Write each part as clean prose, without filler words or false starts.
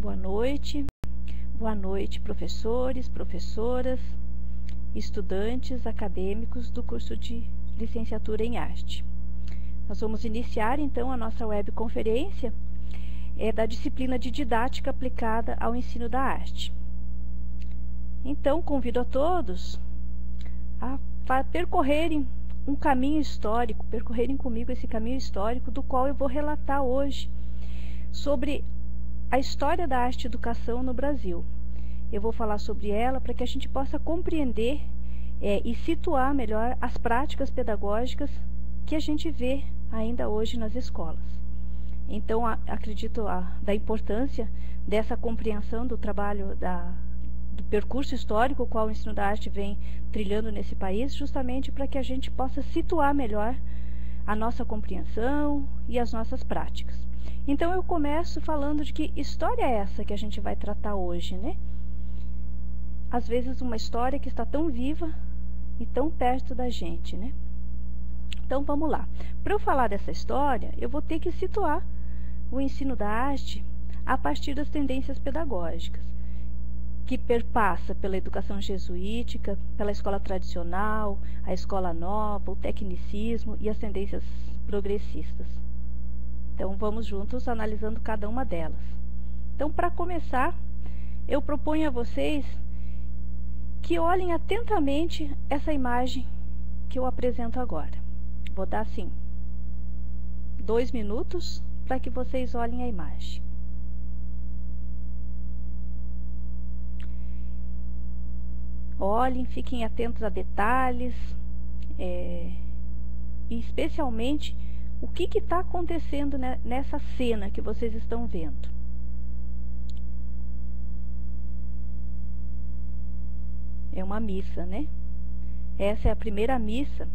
Boa noite, professores, professoras, estudantes, acadêmicos do curso de licenciatura em arte. Nós vamos iniciar então a nossa webconferência da disciplina de didática aplicada ao ensino da arte. Então, convido a todos a percorrerem um caminho histórico, percorrerem comigo esse caminho histórico do qual eu vou relatar hoje sobre a história da arte e educação no Brasil. Eu vou falar sobre ela para que a gente possa compreender e situar melhor as práticas pedagógicas que a gente vê ainda hoje nas escolas. Então, acredito da importância dessa compreensão do trabalho do percurso histórico qual o ensino da arte vem trilhando nesse país, justamente para que a gente possa situar melhor a nossa compreensão e as nossas práticas. Então, eu começo falando de que história é essa que a gente vai tratar hoje, né? Às vezes, uma história que está tão viva e tão perto da gente, né? Então, vamos lá. Para eu falar dessa história, eu vou ter que situar o ensino da arte a partir das tendências pedagógicas, que perpassa pela educação jesuítica, pela escola tradicional, a escola nova, o tecnicismo e as tendências progressistas. Então, vamos juntos analisando cada uma delas. Então, para começar, eu proponho a vocês que olhem atentamente essa imagem que eu apresento agora. Vou dar, assim, 2 minutos para que vocês olhem a imagem. Olhem, fiquem atentos a detalhes, e especialmente o que está acontecendo nessa cena que vocês estão vendo. É uma missa, né? Essa é a primeira missa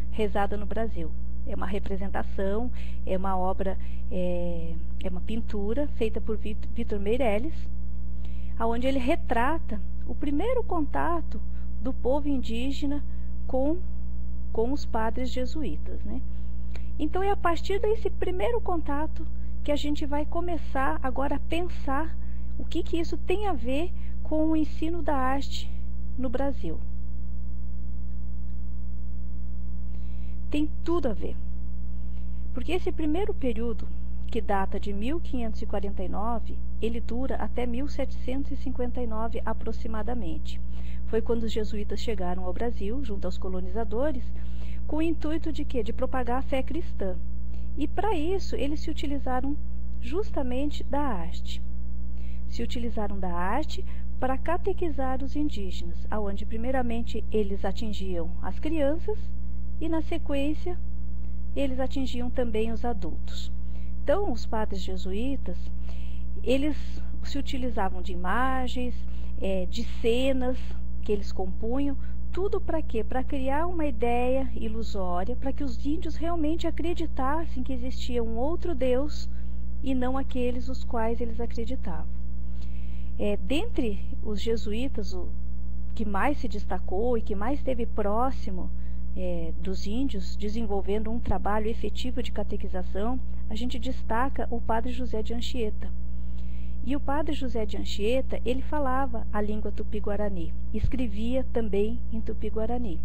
rezada no Brasil. É uma representação, é uma obra, é uma pintura feita por Vitor Meirelles, onde ele retrata o primeiro contato do povo indígena com os padres jesuítas, né? Então, é a partir desse primeiro contato que a gente vai começar agora a pensar o que isso tem a ver com o ensino da arte no Brasil. Tem tudo a ver. Porque esse primeiro período, que data de 1549, ele dura até 1759 aproximadamente. Foi quando os jesuítas chegaram ao Brasil, junto aos colonizadores, com o intuito de quê? De propagar a fé cristã. E para isso, eles se utilizaram justamente da arte. Se utilizaram da arte para catequizar os indígenas, aonde primeiramente eles atingiam as crianças e, na sequência, eles atingiam também os adultos. Então, os padres jesuítas, eles se utilizavam de imagens, de cenas que eles compunham, tudo para quê? Para criar uma ideia ilusória, para que os índios realmente acreditassem que existia um outro Deus e não aqueles os quais eles acreditavam. Dentre os jesuítas, o que mais se destacou e que mais esteve próximo dos índios, desenvolvendo um trabalho efetivo de catequização, a gente destaca o padre José de Anchieta. E o padre José de Anchieta, ele falava a língua tupi-guarani, escrevia também em tupi-guarani.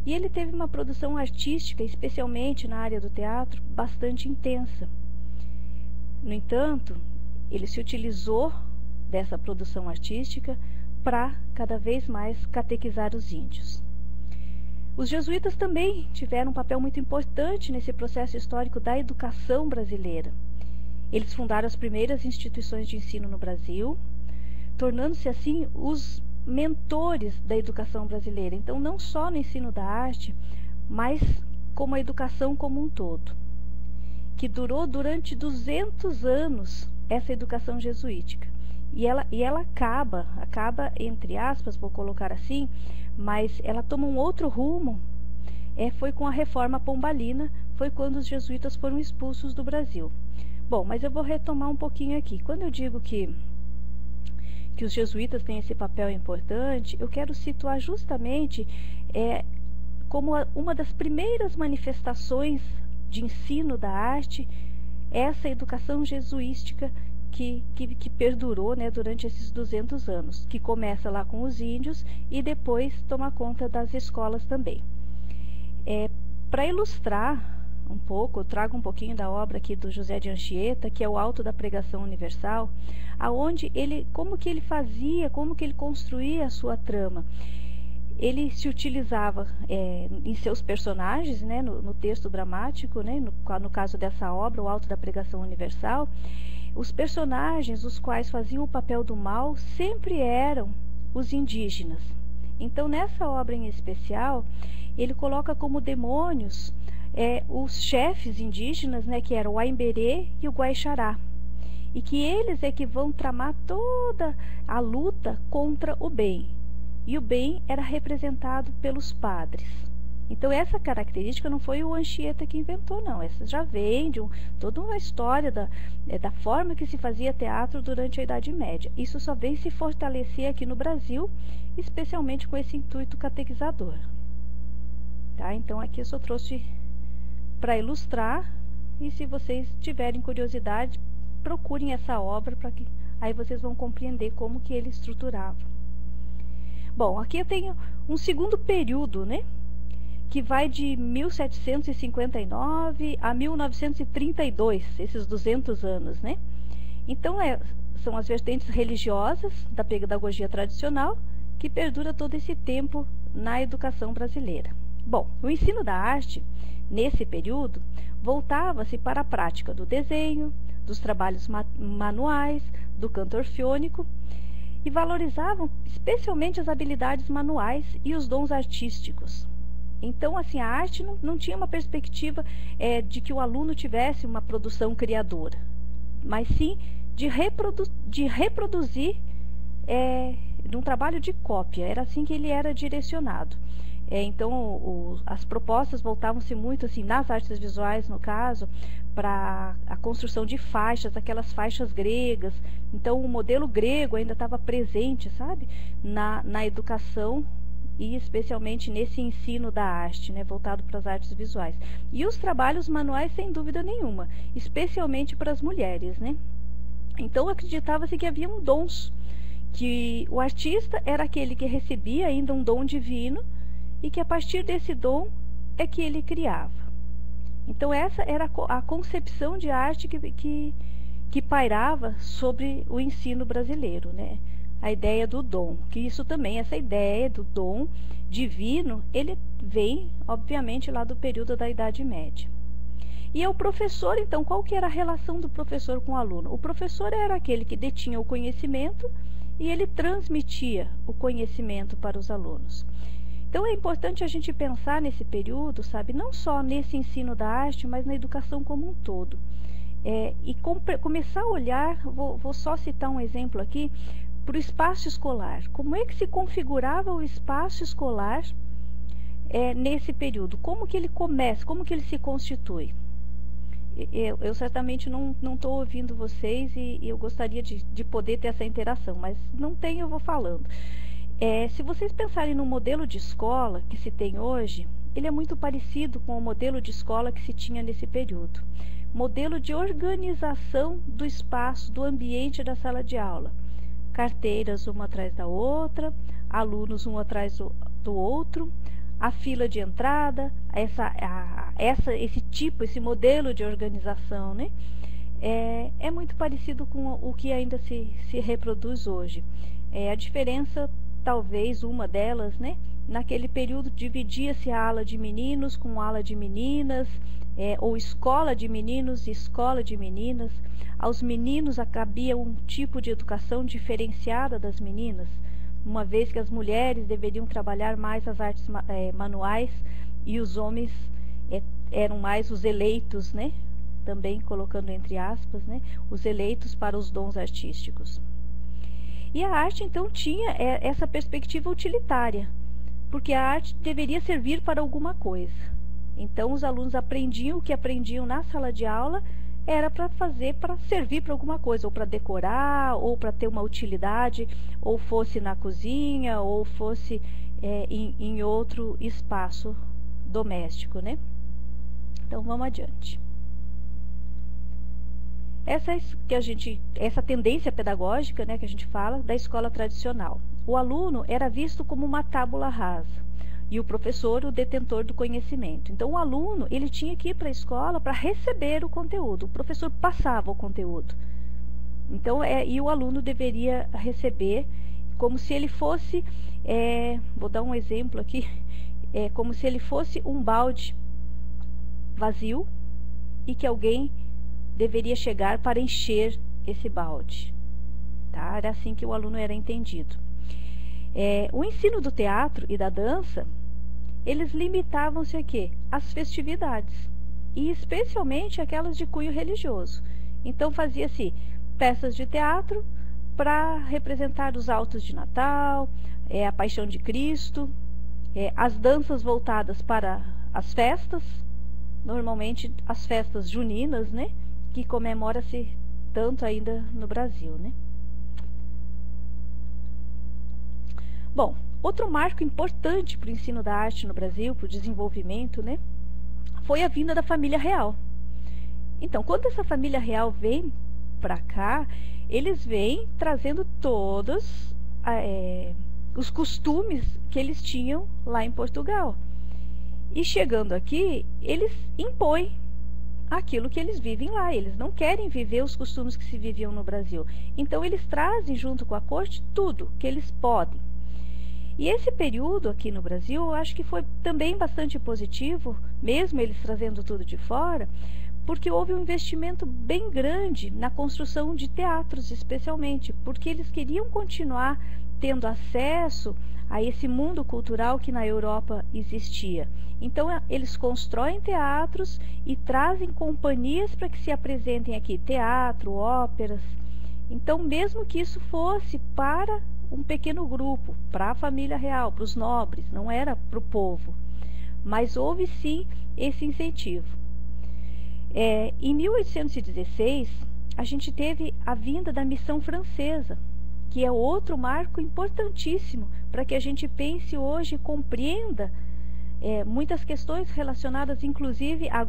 E ele teve uma produção artística, especialmente na área do teatro, bastante intensa. No entanto, ele se utilizou dessa produção artística para cada vez mais catequizar os índios. Os jesuítas também tiveram um papel muito importante nesse processo histórico da educação brasileira. Eles fundaram as primeiras instituições de ensino no Brasil, tornando-se assim os mentores da educação brasileira. Então, não só no ensino da arte, mas como a educação como um todo, que durou durante 200 anos essa educação jesuítica. E ela acaba, entre aspas, vou colocar assim, mas ela toma um outro rumo. Foi com a Reforma Pombalina, foi quando os jesuítas foram expulsos do Brasil. Bom, mas eu vou retomar um pouquinho aqui. Quando eu digo que os jesuítas têm esse papel importante, eu quero situar justamente como uma das primeiras manifestações de ensino da arte, essa educação jesuística que perdurou, né, durante esses 200 anos, que começa lá com os índios e depois toma conta das escolas também. Para ilustrar um pouco, eu trago um pouquinho da obra aqui do José de Anchieta, que é o Alto da Pregação Universal, aonde como que ele fazia, como que ele construía a sua trama. Ele se utilizava em seus personagens, né, no texto dramático, né, no caso dessa obra, o Alto da Pregação Universal, os personagens, os quais faziam o papel do mal, sempre eram os indígenas. Então, nessa obra em especial, ele coloca como demônios os chefes indígenas, né, que eram o Aimberê e o Guaixará, e que eles é que vão tramar toda a luta contra o bem. E o bem era representado pelos padres. Então, essa característica não foi o Anchieta que inventou, não. Essa já vem de toda uma história da forma que se fazia teatro durante a Idade Média. Isso só vem se fortalecer aqui no Brasil, especialmente com esse intuito catequizador. Tá? Então, aqui eu só trouxe para ilustrar, e se vocês tiverem curiosidade, procurem essa obra, para que aí vocês vão compreender como que ele estruturava. Bom, aqui eu tenho um segundo período, né, que vai de 1759 a 1932, esses 200 anos, né? Então, são as vertentes religiosas da pedagogia tradicional que perdura todo esse tempo na educação brasileira. Bom, o ensino da arte, nesse período, voltava-se para a prática do desenho, dos trabalhos manuais, do canto orfeônico, e valorizavam especialmente as habilidades manuais e os dons artísticos. Então, assim, a arte não tinha uma perspectiva de que o aluno tivesse uma produção criadora, mas sim de reproduzir num trabalho de cópia. Era assim que ele era direcionado. Então, as propostas voltavam-se muito, assim, nas artes visuais, no caso, para a construção de faixas, aquelas faixas gregas. Então, o modelo grego ainda estava presente, sabe, na educação e especialmente nesse ensino da arte, né, voltado para as artes visuais. E os trabalhos manuais, sem dúvida nenhuma, especialmente para as mulheres, né. Então, acreditava-se que haviam dons, que o artista era aquele que recebia ainda um dom divino, e que a partir desse dom é que ele criava. Então, essa era a concepção de arte que pairava sobre o ensino brasileiro, né? A ideia do dom, que isso também, essa ideia do dom divino, ele vem, obviamente, lá do período da Idade Média. E o professor, então, qual que era a relação do professor com o aluno? O professor era aquele que detinha o conhecimento e ele transmitia o conhecimento para os alunos. Então, é importante a gente pensar nesse período, sabe, não só nesse ensino da arte, mas na educação como um todo. E começar a olhar, vou só citar um exemplo aqui, para o espaço escolar. Como é que se configurava o espaço escolar nesse período? Como que ele começa, como que ele se constitui? Eu certamente não estou ouvindo vocês e eu gostaria de poder ter essa interação, mas não tenho, eu vou falando. Se vocês pensarem no modelo de escola que se tem hoje, ele é muito parecido com o modelo de escola que se tinha nesse período. Modelo de organização do espaço, do ambiente da sala de aula. Carteiras uma atrás da outra, alunos um atrás do outro, a fila de entrada, esse modelo de organização, né? É muito parecido com o que ainda se reproduz hoje. A diferença, talvez uma delas, né? Naquele período dividia-se a ala de meninos com ala de meninas, ou escola de meninos e escola de meninas. Aos meninos cabia um tipo de educação diferenciada das meninas, uma vez que as mulheres deveriam trabalhar mais as artes manuais e os homens eram mais os eleitos, né? Também colocando entre aspas, né? Os eleitos para os dons artísticos. E a arte, então, tinha essa perspectiva utilitária, porque a arte deveria servir para alguma coisa. Então, os alunos aprendiam o que aprendiam na sala de aula, era para servir para alguma coisa, ou para decorar, ou para ter uma utilidade, ou fosse na cozinha, ou fosse em outro espaço doméstico, né? Então, vamos adiante. essa tendência pedagógica, né, que a gente fala, da escola tradicional. O aluno era visto como uma tábula rasa e o professor o detentor do conhecimento. Então, o aluno, ele tinha que ir para a escola para receber o conteúdo, o professor passava o conteúdo. Então, e o aluno deveria receber como se ele fosse, vou dar um exemplo aqui, como se ele fosse um balde vazio e que alguém deveria chegar para encher esse balde. Tá? Era assim que o aluno era entendido. O ensino do teatro e da dança, eles limitavam-se a quê? Às festividades, e especialmente aquelas de cunho religioso. Então fazia-se peças de teatro para representar os autos de Natal, a Paixão de Cristo, as danças voltadas para as festas, normalmente as festas juninas, né? Que comemora-se tanto ainda no Brasil, né? Bom, outro marco importante para o ensino da arte no Brasil, para o desenvolvimento, né, foi a vinda da família real. Então, quando essa família real vem para cá, eles vêm trazendo todos os costumes que eles tinham lá em Portugal. E chegando aqui, eles impõem aquilo que eles vivem lá. Eles não querem viver os costumes que se viviam no Brasil. Então, eles trazem junto com a corte tudo que eles podem. E esse período aqui no Brasil, eu acho que foi também bastante positivo, mesmo eles trazendo tudo de fora, porque houve um investimento bem grande na construção de teatros, especialmente, porque eles queriam continuar tendo acesso a esse mundo cultural que na Europa existia. Então, eles constroem teatros e trazem companhias para que se apresentem aqui, teatro, óperas. Então, mesmo que isso fosse para um pequeno grupo, para a família real, para os nobres, não era para o povo, mas houve sim esse incentivo. Em 1816, a gente teve a vinda da missão francesa, que é outro marco importantíssimo para que a gente pense hoje e compreenda muitas questões relacionadas, inclusive, ao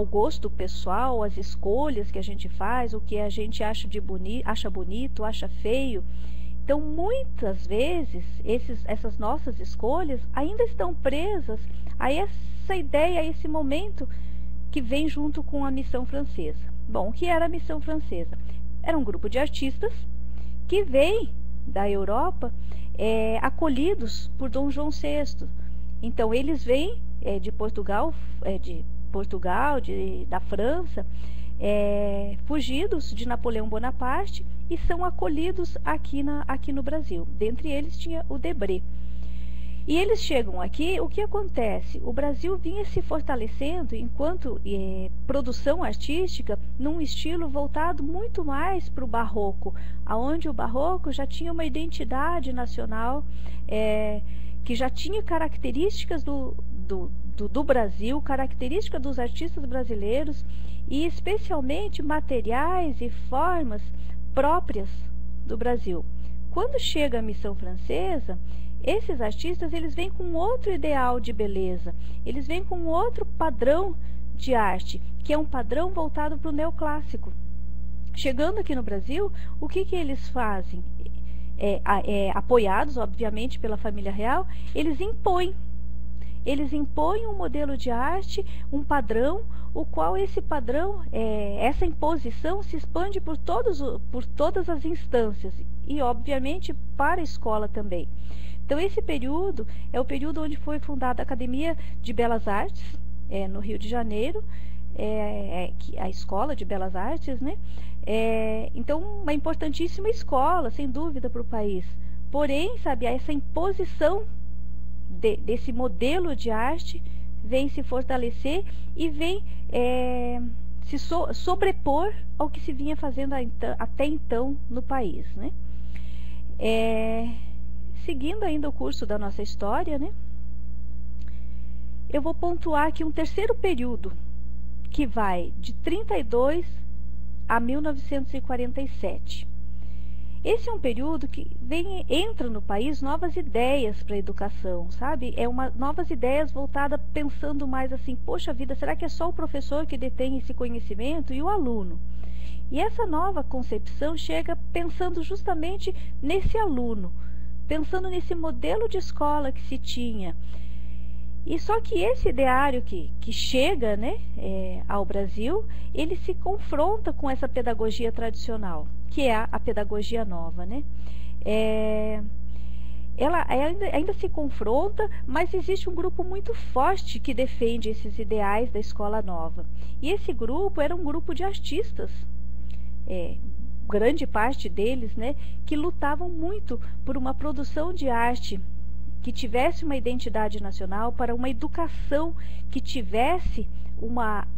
gosto pessoal, às escolhas que a gente faz, o que a gente acha bonito, acha feio. Então, muitas vezes, essas nossas escolhas ainda estão presas a essa ideia, a esse momento que vem junto com a missão francesa. Bom, o que era a missão francesa? Era um grupo de artistas que vem da Europa, acolhidos por Dom João VI. Então, eles vêm de Portugal, da França, fugidos de Napoleão Bonaparte e são acolhidos aqui no Brasil. Dentre eles tinha o Debré. E eles chegam aqui, o que acontece? O Brasil vinha se fortalecendo enquanto produção artística num estilo voltado muito mais para o barroco, aonde o barroco já tinha uma identidade nacional, que já tinha características do Brasil, característica dos artistas brasileiros e especialmente materiais e formas próprias do Brasil. Quando chega a missão francesa, esses artistas eles vêm com outro ideal de beleza, eles vêm com outro padrão de arte, que é um padrão voltado para o neoclássico. Chegando aqui no Brasil, o que eles fazem? Apoiados, obviamente, pela família real, eles impõem um modelo de arte, um padrão, o qual esse padrão, essa imposição se expande por todas as instâncias e, obviamente, para a escola também. Então, esse período é o período onde foi fundada a Academia de Belas Artes, no Rio de Janeiro, a Escola de Belas Artes, né? Então, uma importantíssima escola, sem dúvida, para o país. Porém, sabe, essa imposição desse modelo de arte vem se fortalecer e vem se sobrepor ao que se vinha fazendo até então no país, né? Seguindo ainda o curso da nossa história, né? Eu vou pontuar aqui um terceiro período que vai de 32 a 1947. Esse é um período que entra no país novas ideias para a educação, sabe? Novas ideias voltadas pensando mais assim, poxa vida, será que é só o professor que detém esse conhecimento e o aluno? E essa nova concepção chega pensando justamente nesse aluno, pensando nesse modelo de escola que se tinha. E só que esse ideário que chega, né, ao Brasil, ele se confronta com essa pedagogia tradicional, que é a pedagogia nova, né? Ela ainda se confronta, mas existe um grupo muito forte que defende esses ideais da escola nova. E esse grupo era um grupo de artistas, grande parte deles, né, que lutavam muito por uma produção de arte que tivesse uma identidade nacional, para uma educação que tivesse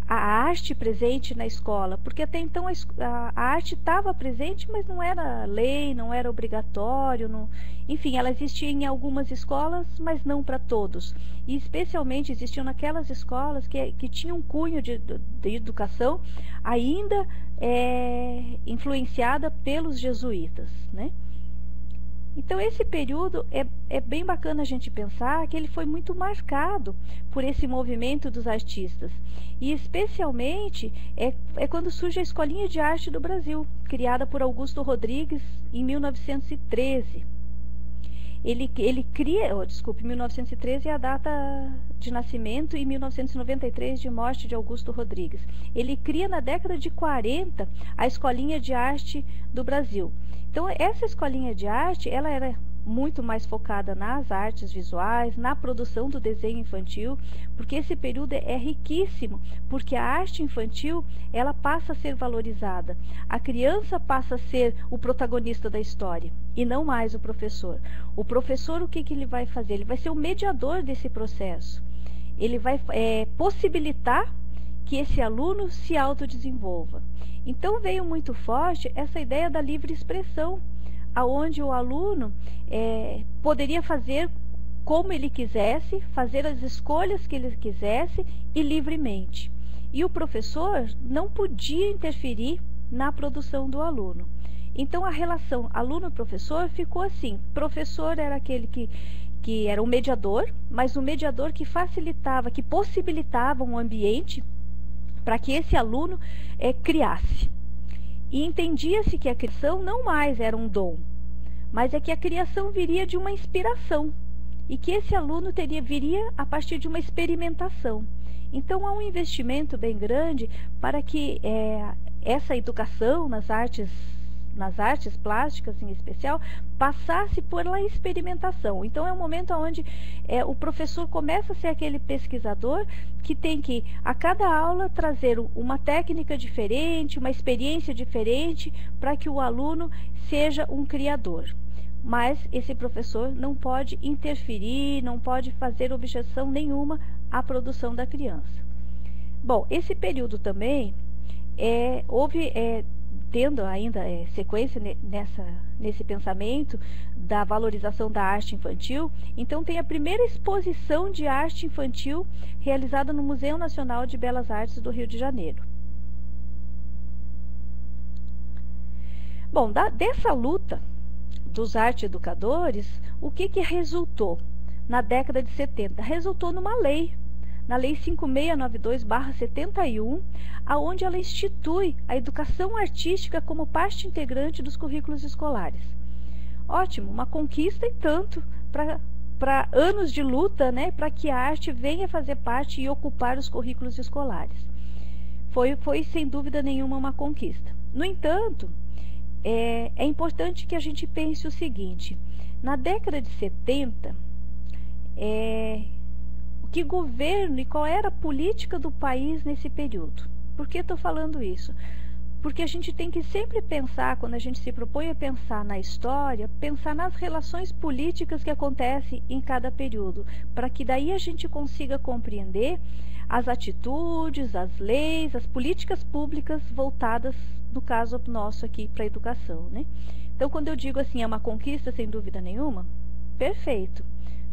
a arte presente na escola, porque até então a arte estava presente, mas não era lei, não era obrigatório, não, enfim, ela existia em algumas escolas, mas não para todos. E especialmente existiam naquelas escolas que tinham um cunho de educação ainda influenciada pelos jesuítas, né? Então, esse período é bem bacana a gente pensar que ele foi muito marcado por esse movimento dos artistas. E, especialmente, é quando surge a Escolinha de Arte do Brasil, criada por Augusto Rodrigues em 1913. Ele cria, 1913 é a data de nascimento e 1993 de morte de Augusto Rodrigues. Ele cria na década de 40 a Escolinha de Arte do Brasil. Então, essa escolinha de arte, ela era muito mais focada nas artes visuais, na produção do desenho infantil, porque esse período é riquíssimo, porque a arte infantil, ela passa a ser valorizada. A criança passa a ser o protagonista da história, e não mais o professor. O professor, o que ele vai fazer? Ele vai ser o mediador desse processo. Ele vai possibilitar que esse aluno se autodesenvolva. Então veio muito forte essa ideia da livre expressão, aonde o aluno poderia fazer como ele quisesse, fazer as escolhas que ele quisesse e livremente. E o professor não podia interferir na produção do aluno. Então a relação aluno-professor ficou assim: professor era aquele que era o mediador, mas o mediador que facilitava, que possibilitava um ambiente para que esse aluno criasse. E entendia-se que a criação não mais era um dom, mas é que a criação viria de uma inspiração, e que esse aluno viria a partir de uma experimentação. Então há um investimento bem grande para que essa educação nas artes plásticas em especial, passasse pela experimentação. Então é um momento onde o professor começa a ser aquele pesquisador que tem que, a cada aula, trazer uma técnica diferente, uma experiência diferente, para que o aluno seja um criador. Mas esse professor não pode interferir, não pode fazer objeção nenhuma à produção da criança. Bom, esse período também houve tendo ainda sequência nesse pensamento da valorização da arte infantil. Então tem a primeira exposição de arte infantil realizada no Museu Nacional de Belas Artes do Rio de Janeiro. Bom, dessa luta dos arte-educadores, o que resultou na década de 70? Resultou numa lei, na Lei 5692/71, aonde ela institui a educação artística como parte integrante dos currículos escolares. Ótimo, uma conquista e tanto para anos de luta, né, para que a arte venha fazer parte e ocupar os currículos escolares. Foi sem dúvida nenhuma uma conquista. No entanto, é importante que a gente pense o seguinte: na década de 70, que governo e qual era a política do país nesse período? Por que estou falando isso? Porque a gente tem que sempre pensar, quando a gente se propõe a pensar na história, pensar nas relações políticas que acontecem em cada período, para que daí a gente consiga compreender as atitudes, as leis, as políticas públicas voltadas, no caso nosso aqui, para a educação, né? Então, quando eu digo assim, é uma conquista sem dúvida nenhuma, perfeito.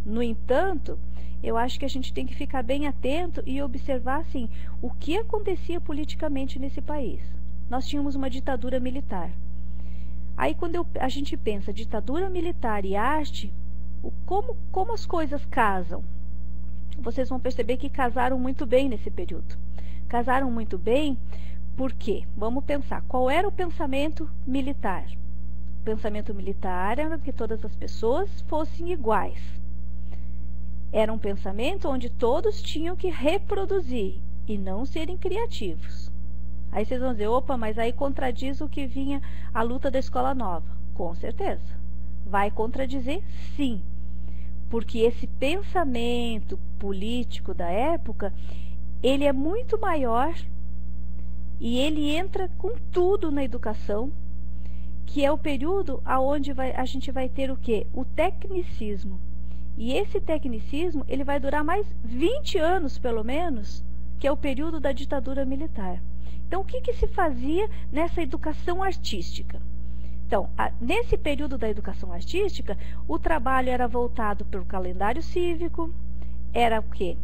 No entanto, eu acho que a gente tem que ficar bem atento e observar, assim, o que acontecia politicamente nesse país. Nós tínhamos uma ditadura militar. Aí, quando a gente pensa ditadura militar e arte, como as coisas casam? Vocês vão perceber que casaram muito bem nesse período. Casaram muito bem Por quê? Vamos pensar, qual era o pensamento militar? O pensamento militar era que todas as pessoas fossem iguais. Era um pensamento onde todos tinham que reproduzir e não serem criativos. Aí vocês vão dizer, opa, mas aí contradiz o que vinha a luta da escola nova. Com certeza. Vai contradizer, sim. Porque esse pensamento político da época, ele é muito maior e ele entra com tudo na educação, que é o período onde a gente vai ter o quê? O tecnicismo. E esse tecnicismo, ele vai durar mais 20 anos, pelo menos, que é o período da ditadura militar. Então, o que se fazia nessa educação artística? Então, nesse período da educação artística, o trabalho era voltado para o calendário cívico, era o quê?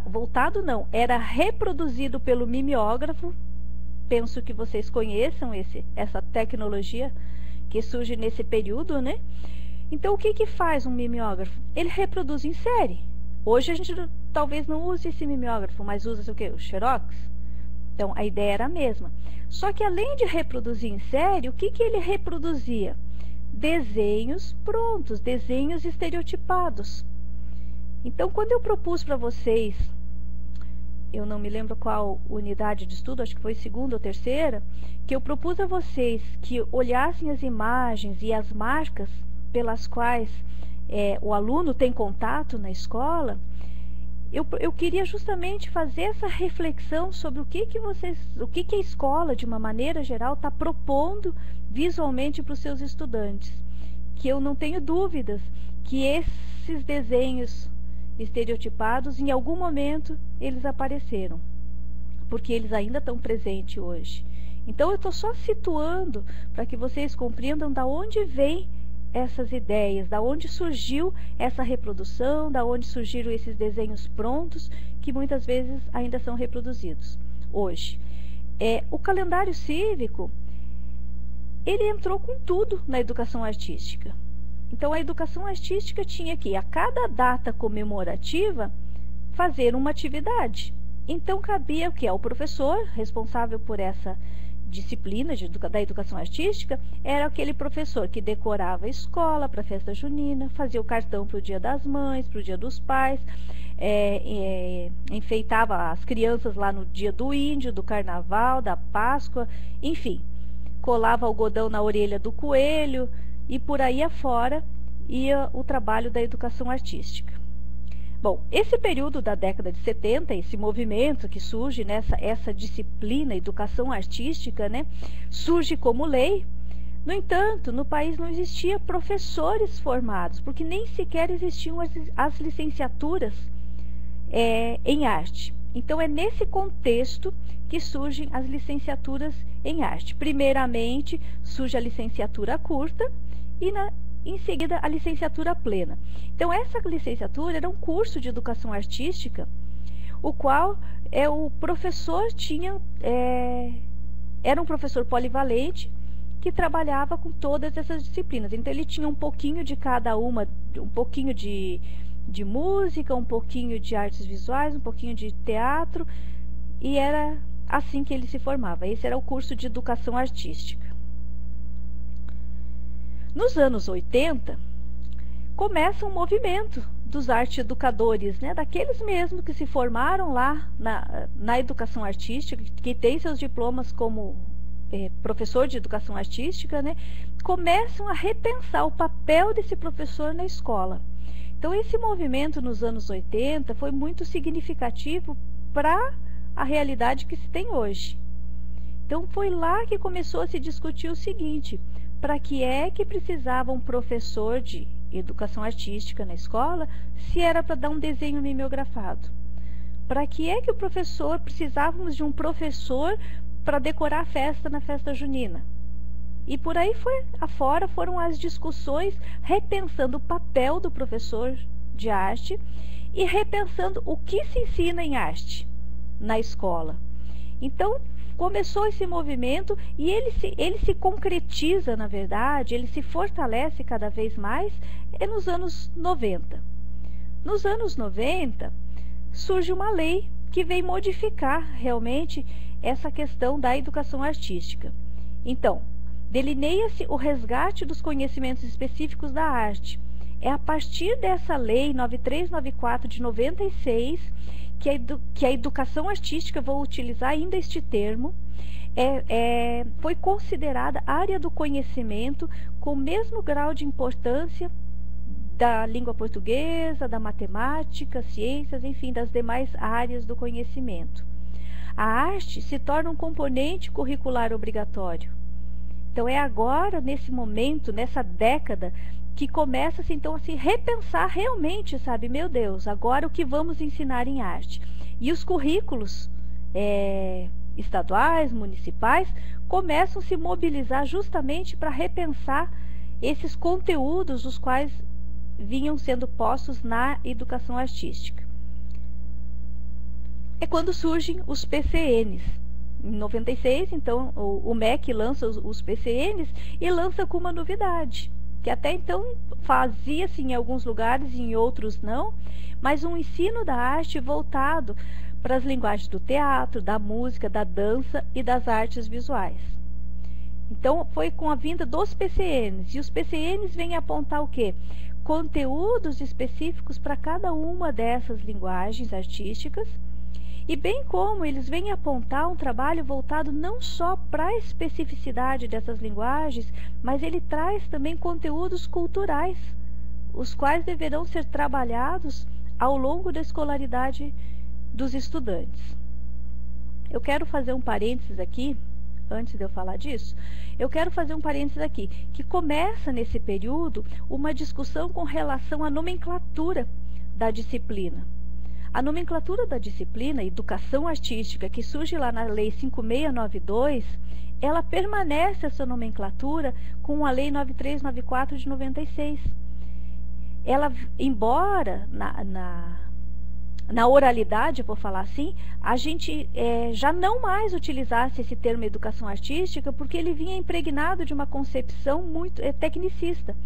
Voltado não, era reproduzido pelo mimeógrafo. Penso que vocês conheçam essa tecnologia que surge nesse período, né? Então, o que faz um mimeógrafo? Ele reproduz em série. Hoje a gente talvez não use esse mimeógrafo, mas usa o quê? O Xerox. Então, a ideia era a mesma. Só que além de reproduzir em série, o que ele reproduzia? Desenhos prontos, desenhos estereotipados. Então, quando eu propus para vocês, eu não me lembro qual unidade de estudo, acho que foi segunda ou terceira, que eu propus a vocês que olhassem as imagens e as marcas pelas quais o aluno tem contato na escola, eu queria justamente fazer essa reflexão sobre o que a escola, de uma maneira geral, está propondo visualmente para os seus estudantes. Que eu não tenho dúvidas que esses desenhos estereotipados, em algum momento, eles apareceram, porque eles ainda estão presentes hoje. Então, eu estou só situando para que vocês compreendam da onde vem essas ideias, da onde surgiu essa reprodução, da onde surgiram esses desenhos prontos, que muitas vezes ainda são reproduzidos hoje. O calendário cívico, ele entrou com tudo na educação artística. Então, a educação artística tinha que, a cada data comemorativa, fazer uma atividade. Então, cabia o quê? O professor responsável por essa disciplina da educação artística era aquele professor que decorava a escola para a festa junina, fazia o cartão para o Dia das Mães, para o Dia dos Pais, enfeitava as crianças lá no Dia do Índio, do Carnaval, da Páscoa, enfim, colava algodão na orelha do coelho e por aí afora ia o trabalho da educação artística. Bom, esse período da década de 70, esse movimento que surge essa disciplina, educação artística, né, surge como lei. No entanto, no país não existia professores formados, porque nem sequer existiam as licenciaturas em arte. Então, é nesse contexto que surgem as licenciaturas em arte. Primeiramente, surge a licenciatura curta e em seguida, a licenciatura plena. Então, essa licenciatura era um curso de educação artística, o qual o professor era um professor polivalente que trabalhava com todas essas disciplinas. Então, ele tinha um pouquinho de cada uma, um pouquinho de música, um pouquinho de artes visuais, um pouquinho de teatro, e era assim que ele se formava. Esse era o curso de educação artística. Nos anos 80, começa um movimento dos arte-educadores, né, daqueles mesmos que se formaram lá na educação artística, que têm seus diplomas como professor de educação artística, né, começam a repensar o papel desse professor na escola. Então, esse movimento nos anos 80 foi muito significativo para a realidade que se tem hoje. Então, foi lá que começou a se discutir o seguinte: para que é que precisava um professor de educação artística na escola, se era para dar um desenho mimeografado? Para que é que o professor, precisávamos de um professor para decorar a festa na festa junina? E por aí afora foram as discussões, repensando o papel do professor de arte e repensando o que se ensina em arte na escola. Então, começou esse movimento e ele se concretiza, na verdade, ele se fortalece cada vez mais nos anos 90. Nos anos 90, surge uma lei que vem modificar realmente essa questão da educação artística. Então, delineia-se o resgate dos conhecimentos específicos da arte. É a partir dessa lei 9394 de 96 que a educação artística, vou utilizar ainda este termo, foi considerada área do conhecimento com o mesmo grau de importância da língua portuguesa, da matemática, ciências, enfim, das demais áreas do conhecimento. A arte se torna um componente curricular obrigatório. Então é agora, nesse momento, nessa década, que começa-se então a se repensar realmente, sabe, meu Deus, agora o que vamos ensinar em arte? E os currículos estaduais, municipais, começam a se mobilizar justamente para repensar esses conteúdos os quais vinham sendo postos na educação artística. É quando surgem os PCNs. Em 96, então, o MEC lança os PCNs e lança com uma novidade, que até então fazia-se em alguns lugares e em outros não, mas um ensino da arte voltado para as linguagens do teatro, da música, da dança e das artes visuais. Então, foi com a vinda dos PCNs, e os PCNs vêm apontar o quê? Conteúdos específicos para cada uma dessas linguagens artísticas, e bem como eles vêm apontar um trabalho voltado não só para a especificidade dessas linguagens, mas ele traz também conteúdos culturais, os quais deverão ser trabalhados ao longo da escolaridade dos estudantes. Eu quero fazer um parênteses aqui, antes de eu falar disso, eu quero fazer um parênteses aqui, que começa nesse período uma discussão com relação à nomenclatura da disciplina. A nomenclatura da disciplina, educação artística, que surge lá na Lei 5692, ela permanece essa nomenclatura com a Lei 9394 de 96. Ela, embora na oralidade, vou falar assim, a gente já não mais utilizasse esse termo educação artística, porque ele vinha impregnado de uma concepção muito tecnicista.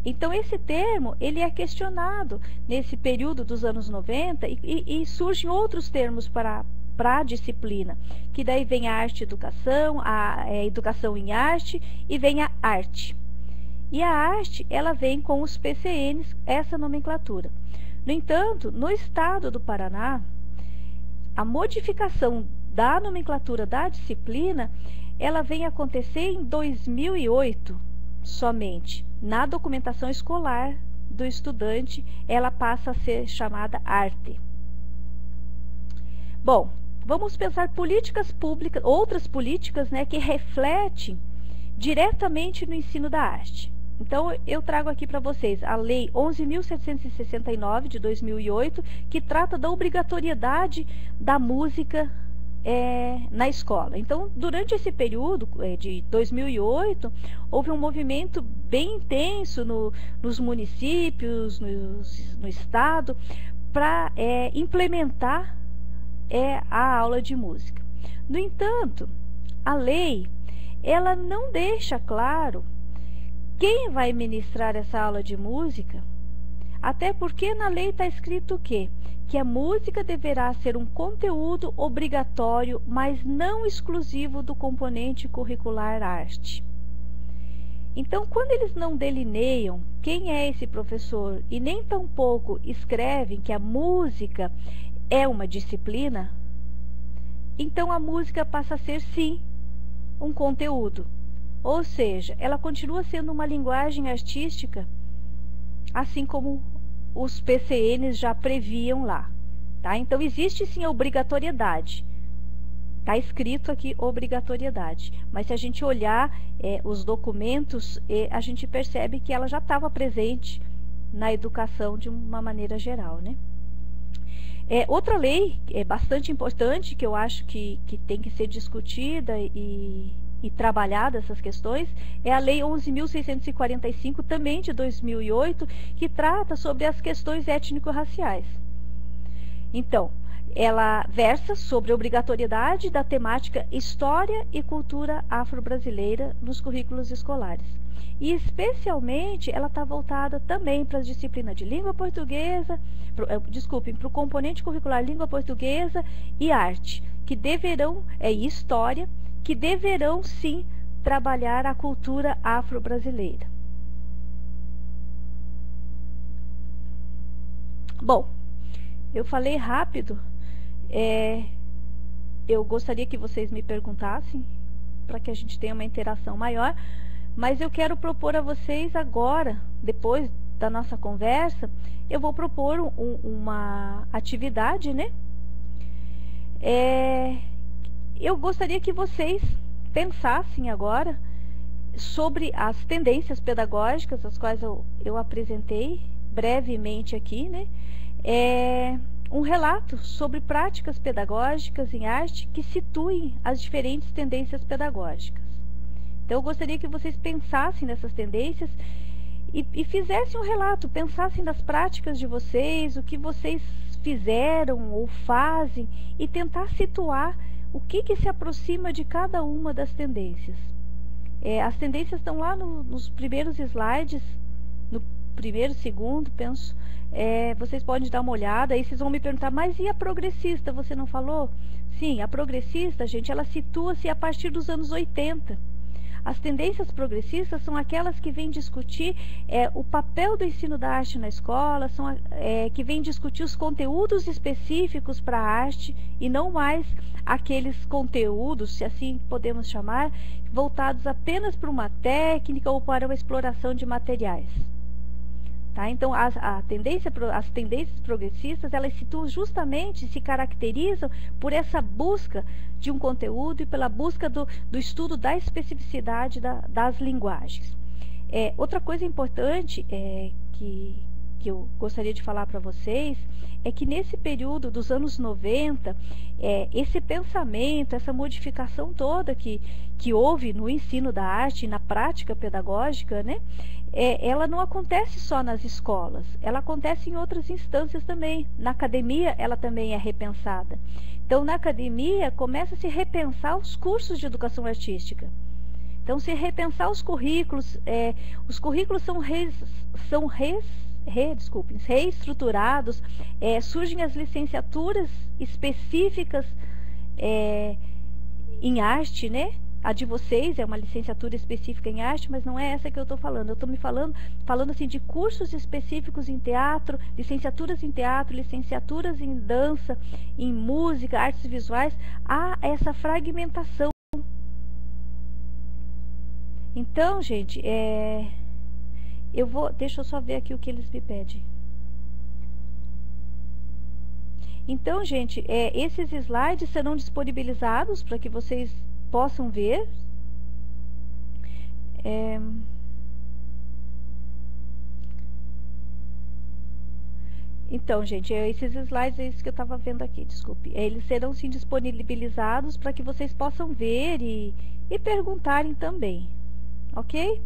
Então, esse termo, ele é questionado nesse período dos anos 90 e surgem outros termos para a disciplina, que daí vem a arte-educação, a educação em arte e vem a arte. E a arte, ela vem com os PCNs, essa nomenclatura. No entanto, no estado do Paraná, a modificação da nomenclatura da disciplina, ela vem acontecer em 2008 somente. Na documentação escolar do estudante, ela passa a ser chamada arte. Bom, vamos pensar políticas públicas, outras políticas, né, que refletem diretamente no ensino da arte. Então, eu trago aqui para vocês a Lei 11.769 de 2008, que trata da obrigatoriedade da música na escola. Então, durante esse período de 2008, houve um movimento bem intenso nos municípios, no estado, para implementar a aula de música. No entanto, a lei, ela não deixa claro quem vai ministrar essa aula de música, até porque na lei está escrito o quê? Que a música deverá ser um conteúdo obrigatório, mas não exclusivo do componente curricular arte. Então, quando eles não delineiam quem é esse professor e nem tampouco escrevem que a música é uma disciplina, então a música passa a ser, sim, um conteúdo. Ou seja, ela continua sendo uma linguagem artística, assim como os PCNs já previam lá, tá? Então, existe sim a obrigatoriedade. Está escrito aqui obrigatoriedade. Mas se a gente olhar os documentos, a gente percebe que ela já estava presente na educação de uma maneira geral, né? Outra lei bastante importante, que eu acho que tem que ser discutida e trabalhada essas questões, é a Lei 11.645, também de 2008, que trata sobre as questões étnico-raciais. Então, ela versa sobre a obrigatoriedade da temática História e Cultura Afro-Brasileira nos currículos escolares. E, especialmente, ela está voltada também para as disciplinas de língua portuguesa, para o componente curricular língua portuguesa e arte, que deverão, e história, que deverão sim trabalhar a cultura afro-brasileira. Bom, eu falei rápido, eu gostaria que vocês me perguntassem, para que a gente tenha uma interação maior, mas eu quero propor a vocês agora, depois da nossa conversa, eu vou propor uma atividade, né? Eu gostaria que vocês pensassem agora sobre as tendências pedagógicas, as quais eu apresentei brevemente aqui, né? Um relato sobre práticas pedagógicas em arte que situem as diferentes tendências pedagógicas. Então, eu gostaria que vocês pensassem nessas tendências e fizessem um relato, pensassem nas práticas de vocês, o que vocês fizeram ou fazem, e tentar situar o que se aproxima de cada uma das tendências. As tendências estão lá nos primeiros slides, no primeiro, segundo, penso. Vocês podem dar uma olhada, aí vocês vão me perguntar, mas e a progressista, você não falou? Sim, a progressista, gente, ela situa-se a partir dos anos 80. As tendências progressistas são aquelas que vêm discutir o papel do ensino da arte na escola, que vêm discutir os conteúdos específicos para a arte e não mais aqueles conteúdos, se assim podemos chamar, voltados apenas para uma técnica ou para uma exploração de materiais. Tá? Então, as tendências progressistas, elas se caracterizam por essa busca de um conteúdo e pela busca do estudo da especificidade das linguagens. Outra coisa importante que eu gostaria de falar para vocês é que nesse período dos anos 90, esse pensamento, essa modificação toda que houve no ensino da arte e na prática pedagógica, né, ela não acontece só nas escolas, ela acontece em outras instâncias também. Na academia, ela também é repensada. Então, na academia, começa a se repensar os cursos de educação artística. Então, se repensar os currículos são reestruturados, surgem as licenciaturas específicas em arte, né? A de vocês é uma licenciatura específica em arte, mas não é essa que eu estou falando. Eu estou falando assim de cursos específicos em teatro, licenciaturas em dança, em música, artes visuais. Há essa fragmentação. Então, gente, deixa eu só ver aqui o que eles me pedem. Então, gente, esses slides serão disponibilizados para que vocês possam ver. Então, gente, esses slides é isso que eu estava vendo aqui, desculpe. Eles serão sim disponibilizados para que vocês possam ver e perguntarem também, ok?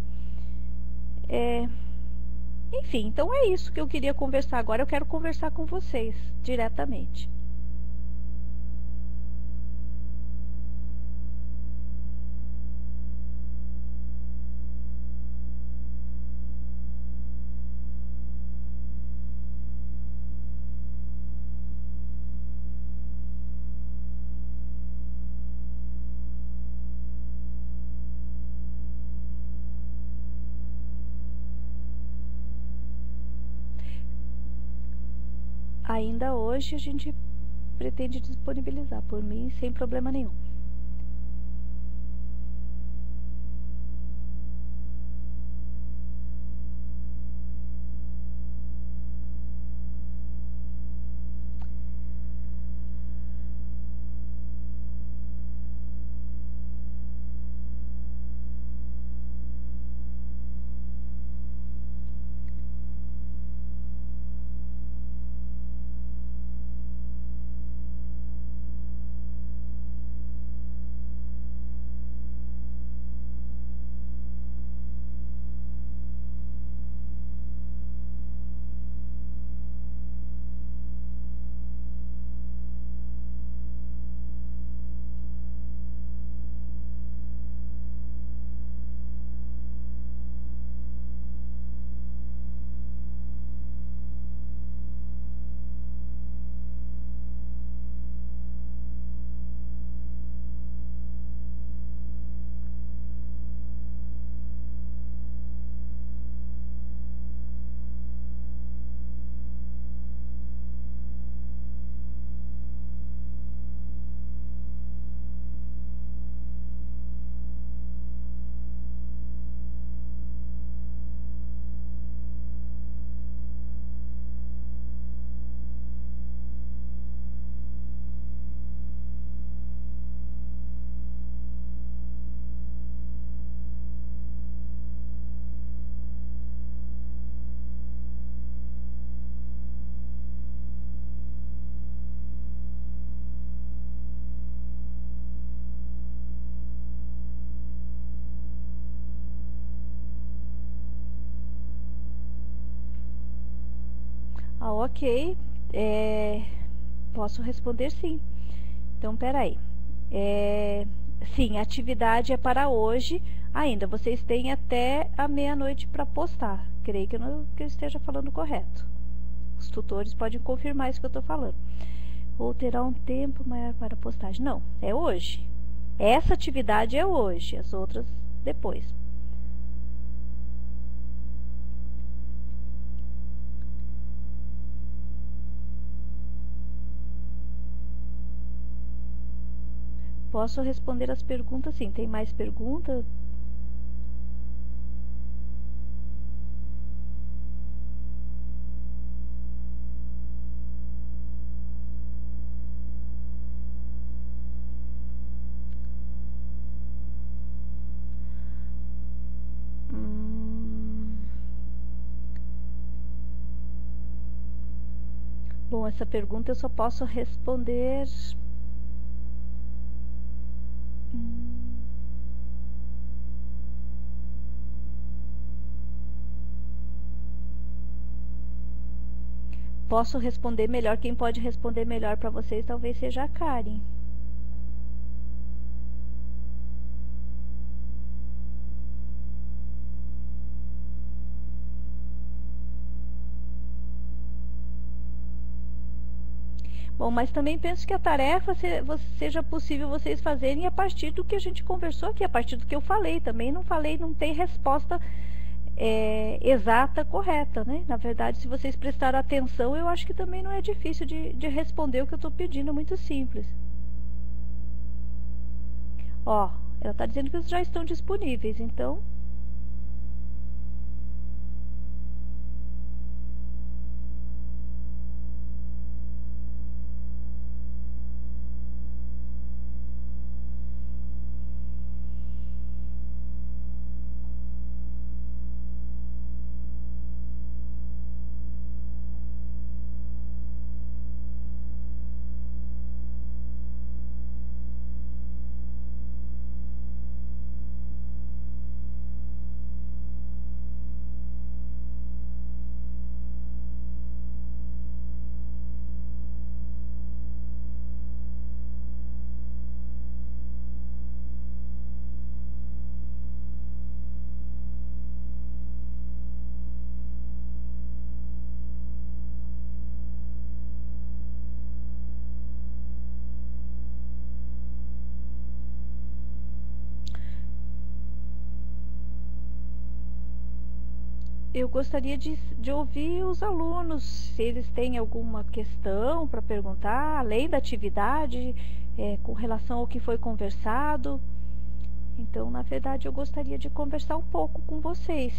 Enfim, então é isso que eu queria conversar agora. Eu quero conversar com vocês diretamente. Ainda hoje a gente pretende disponibilizar, por mim, sem problema nenhum. Ah, ok. Posso responder sim. Então, peraí. Sim, a atividade é para hoje ainda. Vocês têm até a meia-noite para postar. Creio que eu esteja falando correto. Os tutores podem confirmar isso que eu estou falando. Ou terá um tempo maior para postagem. Não, é hoje. Essa atividade é hoje, as outras depois. Posso responder as perguntas sim. Tem mais perguntas? Bom, essa pergunta eu só posso responder. Posso responder melhor. Quem pode responder melhor para vocês talvez seja a Karen. Bom, mas também penso que a tarefa seja possível vocês fazerem a partir do que a gente conversou aqui, a partir do que eu falei. Também não falei, não tem resposta exata, correta, né? Na verdade, se vocês prestaram atenção, eu acho que também não é difícil de responder o que eu estou pedindo, é muito simples. Ó, ela está dizendo que eles já estão disponíveis, então... Eu gostaria de ouvir os alunos, se eles têm alguma questão para perguntar, além da atividade, com relação ao que foi conversado. Então, na verdade, eu gostaria de conversar um pouco com vocês.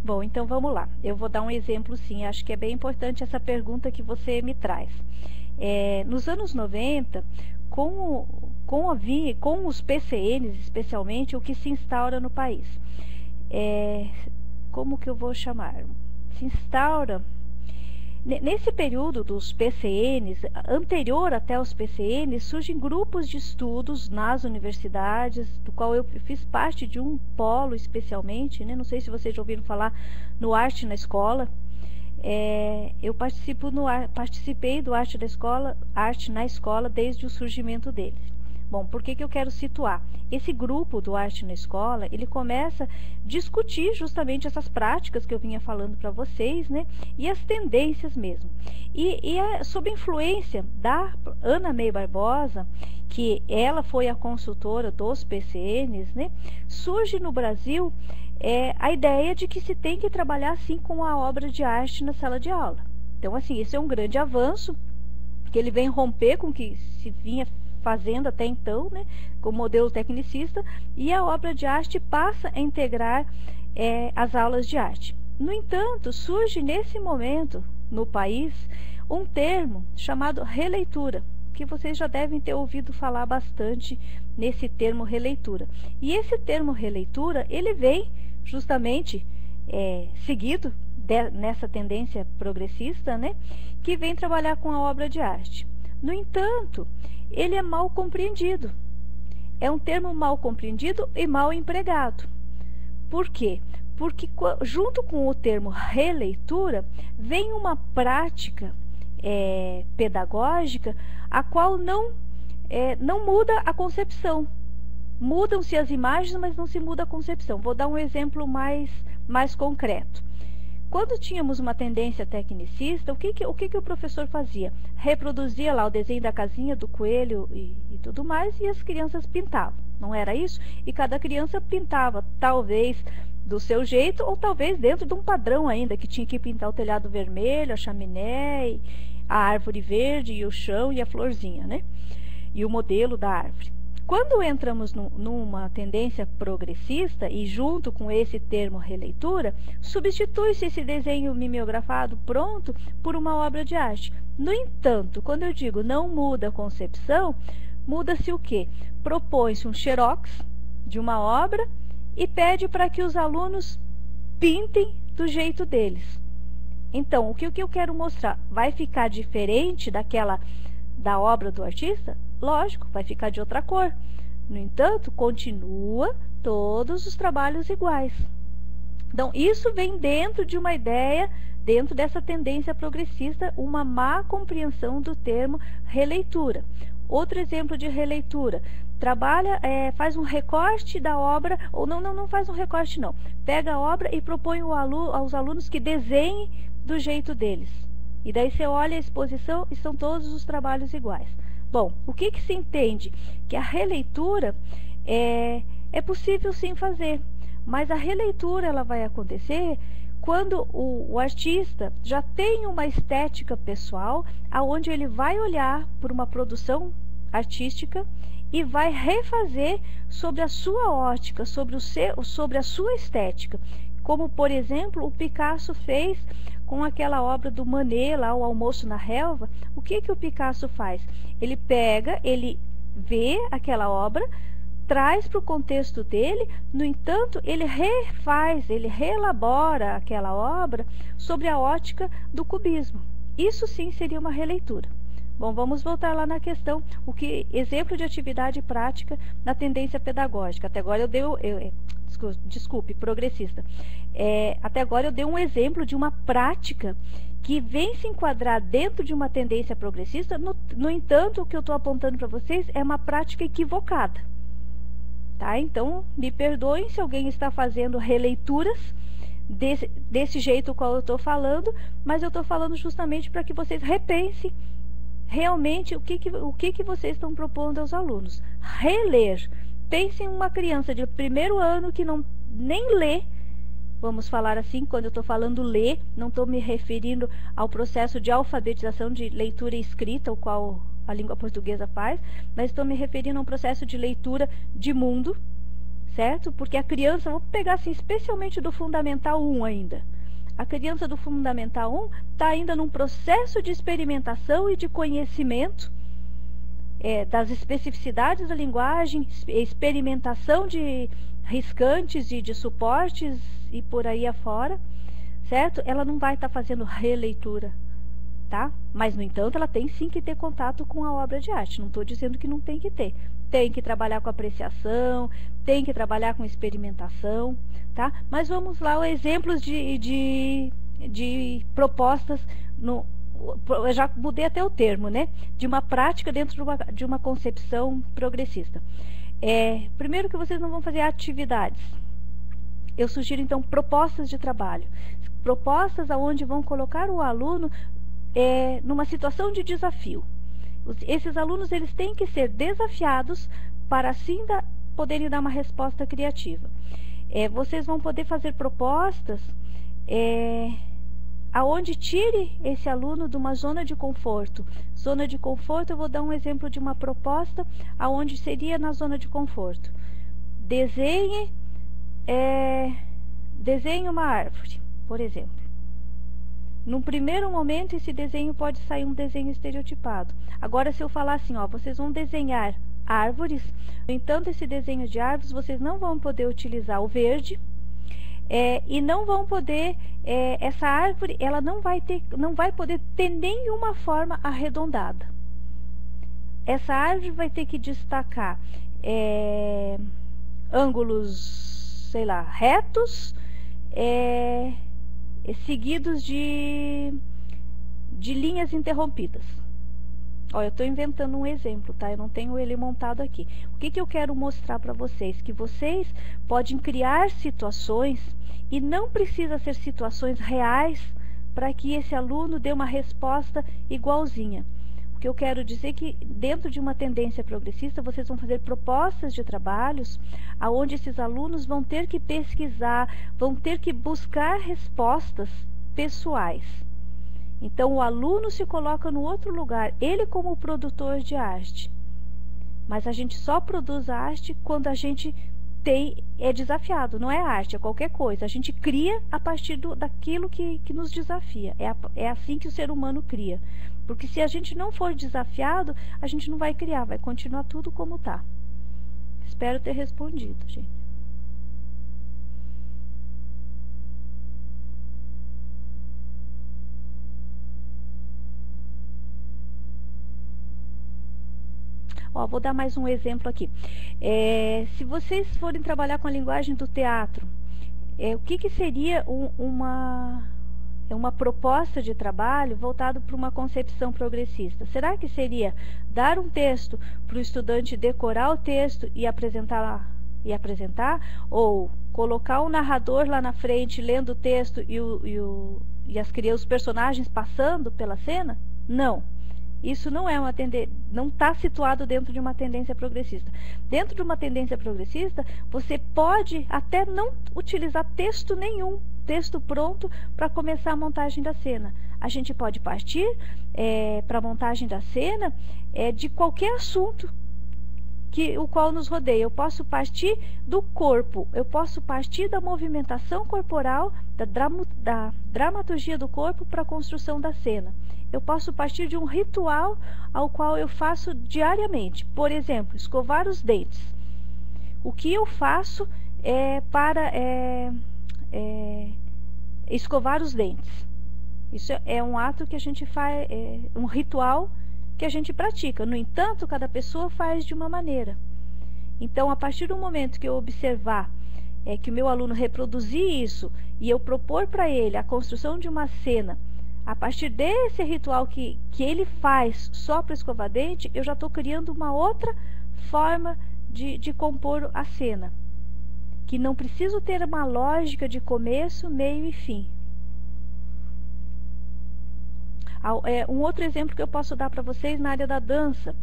Bom, então vamos lá. Eu vou dar um exemplo, sim. Acho que é bem importante essa pergunta que você me traz. Nos anos 90, com os PCNs, especialmente, o que se instaura no país? Como que eu vou chamar? Se instaura... Nesse período dos PCNs, anterior até os PCNs, surgem grupos de estudos nas universidades, do qual eu fiz parte de um polo especialmente, né? Não sei se vocês já ouviram falar no Arte na Escola. Eu participei do Arte na Escola desde o surgimento dele. Bom, por que eu quero situar? Esse grupo do Arte na Escola, ele começa a discutir justamente essas práticas que eu vinha falando para vocês, né? E as tendências mesmo. E é sob influência da Ana May Barbosa, que ela foi a consultora dos PCNs, né? Surge no Brasil a ideia de que se tem que trabalhar, sim, com a obra de arte na sala de aula. Então, assim, esse é um grande avanço, que ele vem romper com o que se vinha fazendo até então, né, com o modelo tecnicista, e a obra de arte passa a integrar as aulas de arte. No entanto, surge nesse momento, no país, um termo chamado releitura, que vocês já devem ter ouvido falar bastante nesse termo releitura. E esse termo releitura, ele vem justamente seguido nessa tendência progressista, né, que vem trabalhar com a obra de arte. No entanto, ele é mal compreendido. É um termo mal compreendido e mal empregado. Por quê? Porque junto com o termo releitura, vem uma prática pedagógica a qual não muda a concepção. Mudam-se as imagens, mas não se muda a concepção. Vou dar um exemplo mais concreto. Quando tínhamos uma tendência tecnicista, o que o professor fazia? Reproduzia lá o desenho da casinha, do coelho e tudo mais, e as crianças pintavam, não era isso? E cada criança pintava, talvez do seu jeito, ou talvez dentro de um padrão ainda, que tinha que pintar o telhado vermelho, a chaminé, a árvore verde, e o chão e a florzinha, né? E o modelo da árvore. Quando entramos numa tendência progressista, e junto com esse termo releitura, substitui-se esse desenho mimeografado pronto por uma obra de arte. No entanto, quando eu digo não muda a concepção, muda-se o quê? Propõe-se um xerox de uma obra e pede para que os alunos pintem do jeito deles. Então, o que eu quero mostrar? Vai ficar diferente da obra do artista? Lógico, vai ficar de outra cor. No entanto, continua todos os trabalhos iguais. Então, isso vem dentro de uma ideia, dentro dessa tendência progressista, uma má compreensão do termo releitura. Outro exemplo de releitura, faz um recorte da obra, ou não faz um recorte não, pega a obra e propõe aos alunos que desenhem do jeito deles. E daí você olha a exposição e são todos os trabalhos iguais. Bom, o que se entende? Que a releitura é possível sim fazer, mas a releitura ela vai acontecer quando o artista já tem uma estética pessoal, aonde ele vai olhar por uma produção artística e vai refazer sobre a sua ótica, sobre a sua estética. Como, por exemplo, o Picasso fez com aquela obra do Manet, lá, O Almoço na Relva. O que o Picasso faz? Ele pega, ele vê aquela obra, traz para o contexto dele, no entanto, ele refaz, ele reelabora aquela obra sobre a ótica do cubismo. Isso sim seria uma releitura. Bom, vamos voltar lá na questão, exemplo de atividade prática na tendência pedagógica. Até agora desculpe, progressista. Até agora eu dei um exemplo de uma prática que vem se enquadrar dentro de uma tendência progressista, no entanto, o que eu estou apontando para vocês é uma prática equivocada. Tá? Então, me perdoem se alguém está fazendo releituras desse jeito qual eu estou falando, mas eu estou falando justamente para que vocês repensem realmente o que vocês estão propondo aos alunos. Reler. Pense em uma criança de primeiro ano que nem lê, vamos falar assim, quando eu estou falando ler, não estou me referindo ao processo de alfabetização de leitura e escrita, o qual a língua portuguesa faz, mas estou me referindo a um processo de leitura de mundo, certo? Porque a criança, vou pegar assim, especialmente do Fundamental 1 ainda. A criança do Fundamental 1 está ainda num processo de experimentação e de conhecimento das especificidades da linguagem, experimentação de riscantes e de suportes e por aí afora, certo? Ela não vai estar fazendo releitura, tá? Mas, no entanto, ela tem sim que ter contato com a obra de arte. Não estou dizendo que não tem que ter. Tem que trabalhar com apreciação, tem que trabalhar com experimentação, tá? Mas vamos lá, os exemplos de propostas no... Eu já mudei até o termo, né? De uma prática dentro de uma concepção progressista. Primeiro que vocês não vão fazer atividades. Eu sugiro, então, propostas de trabalho. Propostas onde vão colocar o aluno numa situação de desafio. Esses alunos, eles têm que ser desafiados para, assim, poderem dar uma resposta criativa. Vocês vão poder fazer propostas aonde tire esse aluno de uma zona de conforto. Zona de conforto, eu vou dar um exemplo de uma proposta aonde seria na zona de conforto. Desenhe uma árvore, por exemplo. Num primeiro momento, esse desenho pode sair um desenho estereotipado. Agora, se eu falar assim, ó, vocês vão desenhar árvores, no entanto, esse desenho de árvores, vocês não vão poder utilizar o verde, e não vão poder, essa árvore, ela não vai poder ter nenhuma forma arredondada. Essa árvore vai ter que destacar ângulos, sei lá, retos, seguidos de linhas interrompidas. Ó, eu estou inventando um exemplo, tá? Eu não tenho ele montado aqui. O que eu quero mostrar para vocês? Que vocês podem criar situações, e não precisa ser situações reais para que esse aluno dê uma resposta igualzinha. O que eu quero dizer é que dentro de uma tendência progressista, vocês vão fazer propostas de trabalhos aonde esses alunos vão ter que pesquisar, vão ter que buscar respostas pessoais. Então, o aluno se coloca no outro lugar, ele como produtor de arte. Mas a gente só produz a arte quando a gente é desafiado, não é arte, é qualquer coisa. A gente cria a partir daquilo que nos desafia. É assim que o ser humano cria. Porque se a gente não for desafiado, a gente não vai criar, vai continuar tudo como está. Espero ter respondido, gente. Ó, vou dar mais um exemplo aqui. Se vocês forem trabalhar com a linguagem do teatro, o que seria uma proposta de trabalho voltado para uma concepção progressista? Será que seria dar um texto para o estudante decorar o texto e apresentar? Ou colocar um narrador lá na frente lendo o texto e os personagens passando pela cena? Não. Isso não não está situado dentro de uma tendência progressista. Dentro de uma tendência progressista, você pode até não utilizar texto nenhum, texto pronto para começar a montagem da cena. A gente pode partir para a montagem da cena de qualquer assunto o qual nos rodeia. Eu posso partir do corpo, eu posso partir da movimentação corporal, da dramaturgia do corpo para a construção da cena. Eu posso partir de um ritual ao qual eu faço diariamente. Por exemplo, escovar os dentes. O que eu faço para escovar os dentes? Isso é um ato que a gente faz, um ritual que a gente pratica. No entanto, cada pessoa faz de uma maneira. Então, a partir do momento que eu observar que o meu aluno reproduzir isso e eu propor para ele a construção de uma cena a partir desse ritual que ele faz só para escovar dente, eu já estou criando uma outra forma de compor a cena, que não preciso ter uma lógica de começo, meio e fim. Um outro exemplo que eu posso dar para vocês na área da dança.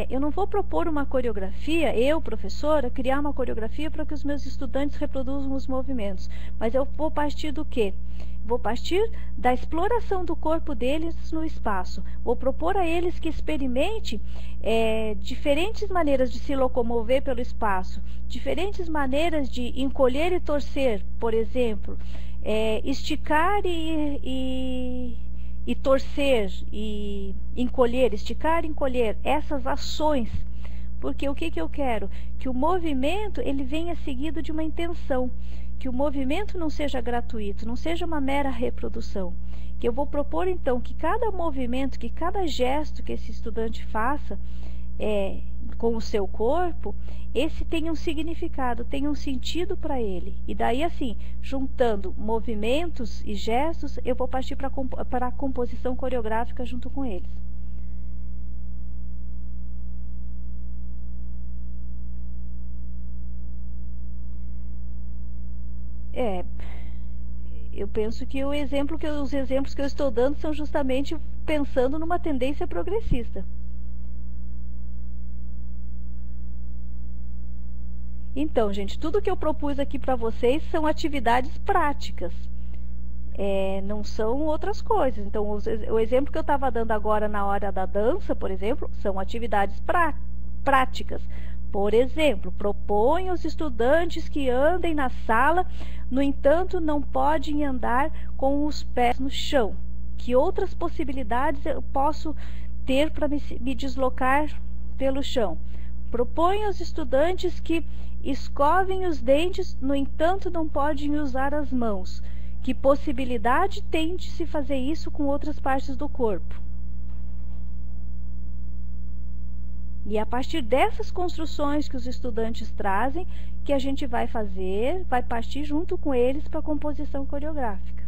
Eu não vou propor uma coreografia, eu, professora, criar uma coreografia para que os meus estudantes reproduzam os movimentos, mas eu vou partir do quê? Vou partir da exploração do corpo deles no espaço. Vou propor a eles que experimente diferentes maneiras de se locomover pelo espaço, diferentes maneiras de encolher e torcer, por exemplo, esticar e torcer e encolher, esticar e encolher, essas ações. Porque o que eu quero? Que o movimento ele venha seguido de uma intenção, que o movimento não seja gratuito, não seja uma mera reprodução. Que eu vou propor então que cada movimento, que cada gesto que esse estudante faça com o seu corpo, esse tem um significado, tem um sentido para ele. E daí, assim, juntando movimentos e gestos, eu vou partir para a composição coreográfica junto com eles. Eu penso que os exemplos que eu estou dando são justamente pensando numa tendência progressista. Então, gente, tudo que eu propus aqui para vocês são atividades práticas, não são outras coisas. Então, o exemplo que eu estava dando agora na hora da dança, por exemplo, são atividades práticas. Por exemplo, propõe aos estudantes que andem na sala, no entanto, não podem andar com os pés no chão. Que outras possibilidades eu posso ter para me deslocar pelo chão? Propõe aos estudantes que escovem os dentes, no entanto, não podem usar as mãos. Que possibilidade tem de se fazer isso com outras partes do corpo? E a partir dessas construções que os estudantes trazem, que a gente vai partir junto com eles para a composição coreográfica.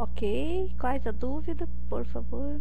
Ok, quais a dúvida, por favor?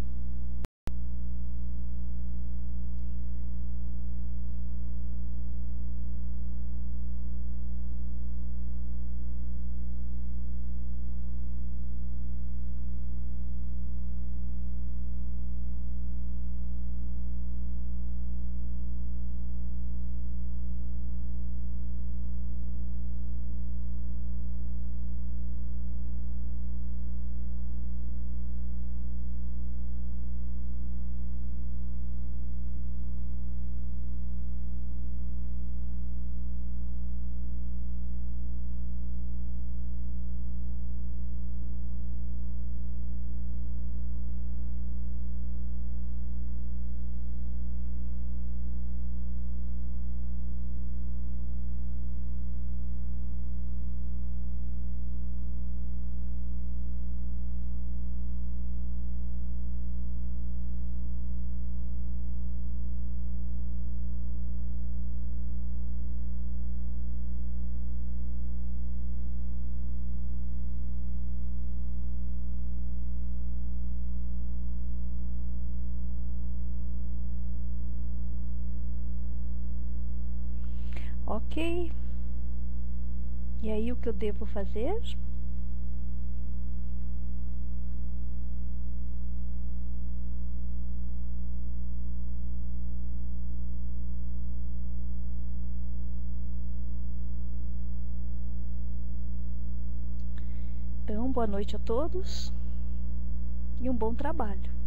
Ok. E aí o que eu devo fazer? Então, boa noite a todos e um bom trabalho.